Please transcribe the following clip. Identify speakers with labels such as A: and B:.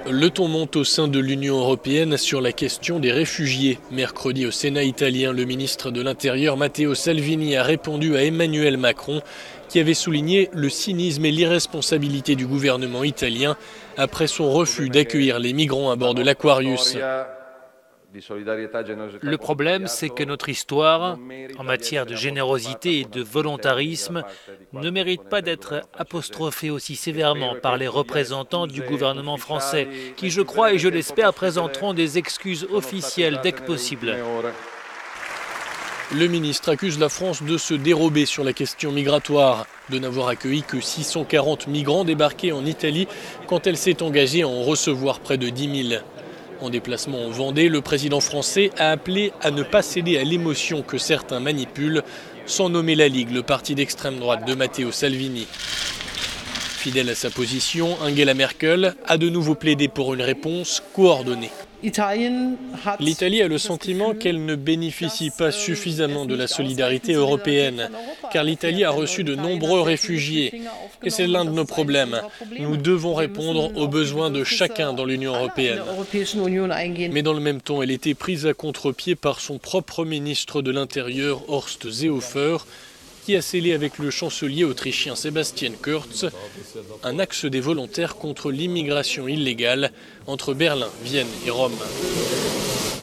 A: Le ton monte au sein de l'Union européenne sur la question des réfugiés. Mercredi au Sénat italien, le ministre de l'Intérieur Matteo Salvini a répondu à Emmanuel Macron qui avait souligné le cynisme et l'irresponsabilité du gouvernement italien après son refus d'accueillir les migrants à bord de l'Aquarius.
B: Le problème, c'est que notre histoire, en matière de générosité et de volontarisme, ne mérite pas d'être apostrophée aussi sévèrement par les représentants du gouvernement français, qui, je crois et je l'espère, présenteront des excuses officielles dès que possible.
A: Le ministre accuse la France de se dérober sur la question migratoire, de n'avoir accueilli que 640 migrants débarqués en Italie quand elle s'est engagée à en recevoir près de 10 000. En déplacement en Vendée, le président français a appelé à ne pas céder à l'émotion que certains manipulent, sans nommer la Ligue, le parti d'extrême droite de Matteo Salvini. Fidèle à sa position, Angela Merkel a de nouveau plaidé pour une réponse coordonnée. L'Italie a le sentiment qu'elle ne bénéficie pas suffisamment de la solidarité européenne, car l'Italie a reçu de nombreux réfugiés. Et c'est l'un de nos problèmes. Nous devons répondre aux besoins de chacun dans l'Union européenne. Mais dans le même temps, elle était prise à contre-pied par son propre ministre de l'Intérieur, Horst Seehofer, qui a scellé avec le chancelier autrichien Sebastian Kurz un axe des volontaires contre l'immigration illégale entre Berlin, Vienne et Rome.